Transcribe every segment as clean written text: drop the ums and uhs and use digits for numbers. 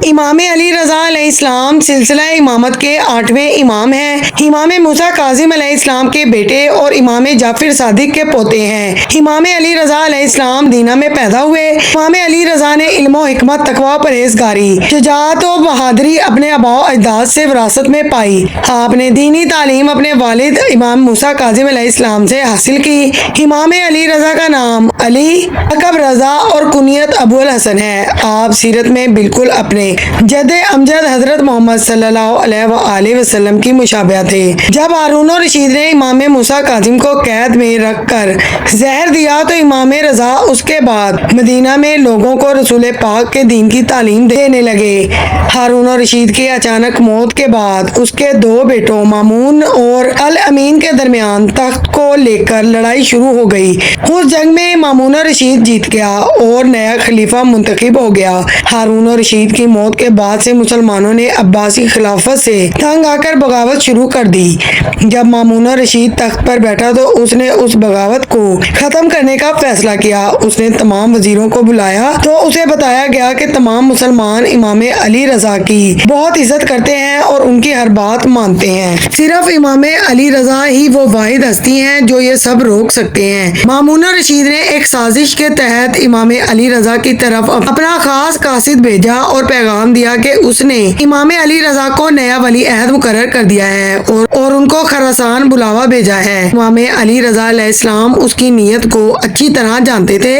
امام علی رضا علیہ السلام سلسلہ امامت کے 8ویں امام ہیں۔ امام موسیٰ کاظم علیہ السلام کے بیٹے اور امام جعفر صادق کے پوتے ہیں۔ امام علی رضا علیہ السلام دینا میں پیدا ہوئے۔ امام علی رضا نے علم و حکمت، تقویٰ، پرہیزگاری، شجاعت و بہادری اپنے آباء و اجداد سے وراثت میں پائی۔ آپ نے دینی تعلیم اپنے والد امام موسیٰ کاظم علیہ السلام سے حاصل کی۔ امام علی رضا کا نام علی، لقب رضا اور کنیت ابو الحسن ہے۔ آپ سیرت میں بالکل اپنے جد امجد حضرت محمد صلی اللہ علیہ وآلہ وسلم کی مشابہ تھے۔ جب ہارون الرشید نے امام موسیٰ کاظم کو قید میں رکھ کر زہر دیا تو امام رضا اس کے بعد مدینہ میں لوگوں کو رسول پاک کے دین کی تعلیم دینے لگے۔ ہارون الرشید کی اچانک موت کے بعد اس کے 2 بیٹوں مامون اور الامین کے درمیان تخت کو لے کر لڑائی شروع ہو گئی۔ اس جنگ میں مامون الرشید جیت گیا اور نیا خلیفہ منتخب ہو گیا۔ ہارون الرشید کی موت کے بعد سے مسلمانوں نے عباسی خلافت سے تنگ آ کر بغاوت شروع کر دی۔ جب مامون الرشید تخت پر بیٹھا تو اس نے اس بغاوت کو ختم کرنے کا فیصلہ کیا۔ اس نے تمام وزیروں کو بلایا تو اسے بتایا گیا کہ تمام مسلمان امام علی رضا کی بہت عزت کرتے ہیں اور ان کی ہر بات مانتے ہیں۔ صرف امام علی رضا ہی وہ واحد ہستی ہیں جو یہ سب روک سکتے ہیں۔ مامون الرشید نے ایک سازش کے تحت امام علی رضا کی طرف اپنا خاص قاصد بھیجا اور پیغام دیا کہ اس نے امام علی رضا کو نیا ولی عہد مقرر کر دیا ہے اور ان کو خراسان بلاوا بھیجا ہے۔ امام علی رضا علیہ السلام اس کی نیت کو اچھی طرح جانتے تھے۔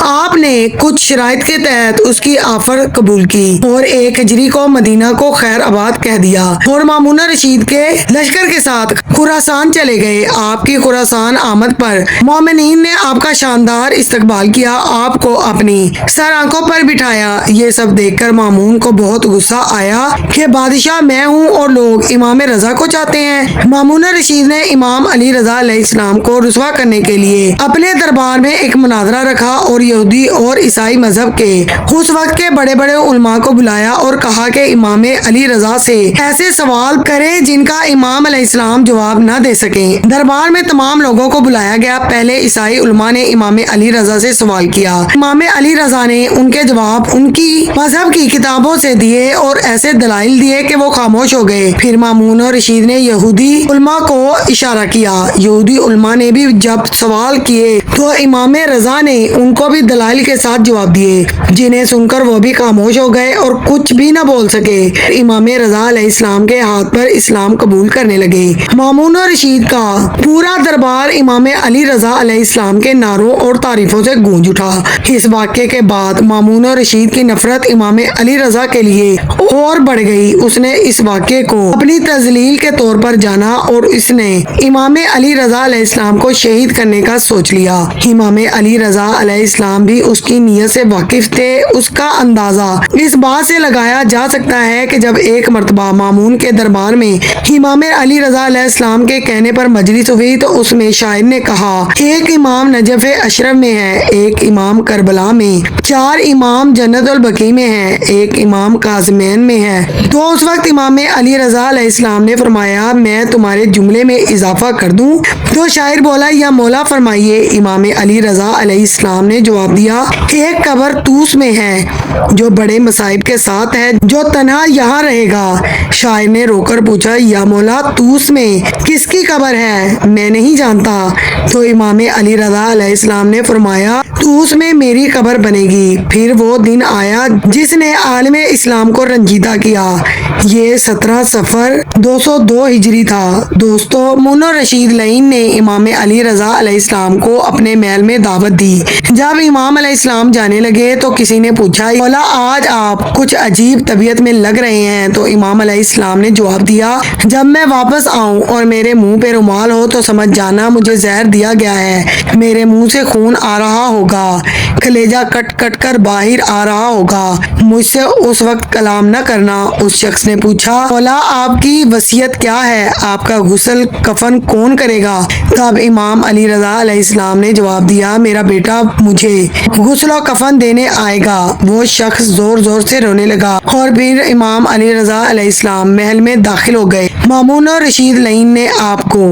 آپ نے کچھ شرائط کے تحت اس کی آفر قبول کی اور 1 ہجری کو مدینہ کو خیر آباد کہہ دیا اور مامون الرشید کے لشکر کے ساتھ خراسان چلے گئے۔ آپ کی خراسان آمد پر مومنین نے آپ کا شاندار استقبال کیا، آپ کو اپنی سر آنکھوں پر بٹھایا۔ یہ سب دیکھ کر مامون کو بہت غصہ آیا کہ بادشاہ میں ہوں اور لوگ امام رضا کو چاہتے ہیں۔ مامون الرشید نے امام علی رضا علیہ السلام کو رسوا کرنے کے لیے اپنے دربار میں ایک مناظرہ رکھا اور یہودی اور عیسائی مذہب کے اس وقت کے بڑے بڑے علماء کو بلایا اور کہا کہ امام علی رضا سے ایسے سوال کریں جن کا امام علیہ السلام جواب نہ دے سکیں۔ دربار میں تمام لوگوں کو بلایا گیا۔ پہلے عیسائی علماء نے امام علی رضا سے سوال کیا۔ امام علی رضا نے ان کے جواب ان کی مذہب کی کتابوں سے دیے اور ایسے دلائل دیے کہ وہ خاموش ہو گئے۔ پھر مامون الرشید نے یہودی علماء کو اشارہ کیا۔ یہودی علماء نے بھی جب سوال کیے تو امام رضا نے ان کو بھی دلائل کے ساتھ جواب دیے، جنہیں سن کر وہ بھی خاموش ہو گئے اور کچھ بھی نہ بول سکے۔ امام رضا علیہ السلام کے ہاتھ پر اسلام قبول کرنے لگے۔ مامون الرشید کا پورا دربار امام علی رضا علیہ السلام کے نعروں اور تعریفوں سے گونج اٹھا۔ اس واقعے کے بعد مامون الرشید کی نفرت امام علی رضا کے لیے اور بڑھ گئی۔ اس نے اس واقعے کو اپنی تذلیل کے طور پر جانا اور اس نے امام علی رضا علیہ السلام کو شہید کرنے کا سوچ لیا۔ امام علی رضا علیہ السلام بھی اس کی نیت سے واقف تھے۔ اس کا اندازہ اس بات سے لگایا جا سکتا ہے کہ جب ایک مرتبہ مامون کے دربار میں امام علی رضا علیہ السلام کے کہنے پر مجلس ہوئی تو اس میں شاعر نے کہا، ایک امام نجف اشرف میں ہے، ایک امام کربلا میں، 4 امام جنت البقیع میں ہے، ایک امام کاظمین میں ہے۔ تو اس وقت امام علی رضا علیہ السلام نے فرمایا، میں تمہارے جملے میں اضافہ کر دوں؟ تو شاعر بولا، یا مولا فرمائیے۔ امام علی رضا علیہ السلام نے جواب دیا، ایک قبر طوس میں ہے جو بڑے مصائب کے ساتھ ہے، جو تنہا یہاں رہے گا۔ شاعر نے رو کر پوچھا، یا مولا طوس میں کس کی قبر ہے؟ میں نہیں جانتا۔ تو امام علی رضا علیہ السلام نے فرمایا، طوس میں میری قبر بنے گی۔ پھر وہ دن آیا جس نے عالم اسلام کو رنجیدہ کیا۔ یہ 17 صفر 202 ہجری تھا۔ دوستو، مامون الرشید لعین نے امام علی رضا علیہ السلام کو اپنے محل میں دعوت دی۔ جب امام علیہ السلام جانے لگے تو کسی نے پوچھا، مولا آج آپ کچھ عجیب طبیعت میں لگ رہے ہیں۔ تو امام علیہ السلام نے جواب دیا، جب میں واپس آؤں اور میرے منہ پہ رومال ہو تو سمجھ جانا مجھے زہر دیا گیا ہے۔ میرے منہ سے خون آ رہا ہوگا، کلیجہ کٹ کٹ کر باہر آ رہا ہوگا، مجھ سے اس وقت کلام نہ کرنا۔ اس شخص نے پوچھا، مولا آپ کی وصیت کیا ہے؟ آپ کا غسل کفن کون کرے گا؟ تب امام علی رضا علیہ السلام نے جواب دیا، میرا بیٹا مجھے غسل و کفن دینے آئے گا۔ وہ شخص زور زور سے رونے لگا اور پھر امام علی رضا علیہ السلام محل میں داخل ہو گئے۔ مامون الرشید لعین نے آپ کو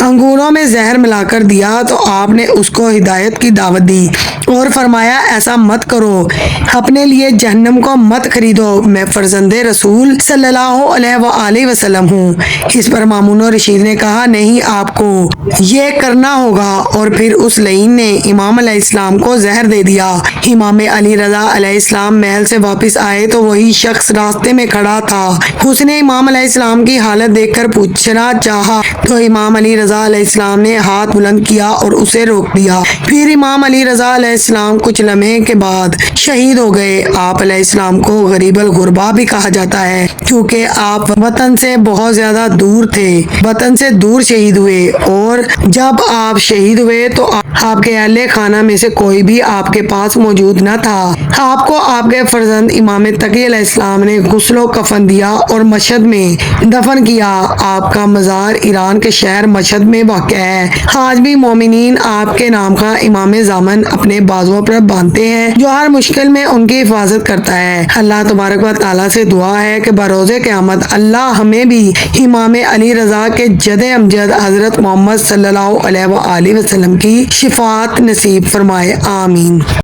انگوروں میں زہر ملا کر دیا تو آپ نے اس کو ہدایت کی دعوت دی۔ اور فرمایا ایسا مت کرو، اپنے لیے جہنم کو مت خریدو، میں فرزند رسول صلی اللہ علیہ وآلہ وسلم ہوں۔ اس پر مامون رشید نے کہا نہیں، آپ کو یہ کرنا ہوگا، اور پھر اس لعین نے امام علیہ السلام کو زہر دے دیا۔ امام علی رضا علیہ السلام محل سے واپس آئے تو وہی شخص راستے میں کھڑا تھا۔ اس نے امام علیہ السلام کی حالت دیکھ کر پوچھنا چاہا تو امام علی رضا علیہ السلام نے ہاتھ بلند کیا اور اسے روک دیا۔ پھر امام علی رضا علیہ السلام کچھ لمحے کے بعد شہید ہو گئے۔ آپ علیہ السلام کو غریب الغربا بھی کہا جاتا ہے کیونکہ آپ وطن سے بہت زیادہ دور تھے، وطن سے دور شہید ہوئے، اور جب آپ شہید ہوئے تو آپ کے اہل خانہ میں سے کوئی بھی آپ کے پاس موجود نہ تھا۔ آپ کو آپ کے فرزند امام تقی علیہ السلام نے غسل و کفن دیا اور مشہد میں دفن کیا۔ آپ کا مزار ایران کے شہر مشہد میں واقع ہے۔ آج بھی مومنین آپ کے نام کا امام زامن اپنے بازوؤں پر باندھتے ہیں جو ہر مشکل میں ان کی حفاظت کرتا ہے۔ اللہ تبارک و تعالیٰ سے دعا ہے کہ بروز قیامت اللہ ہمیں بھی امام علی رضا کے جد امجد حضرت محمد صلی اللہ علیہ وآلہ وسلم کی شفاعت نصیب فرمائے، آمین۔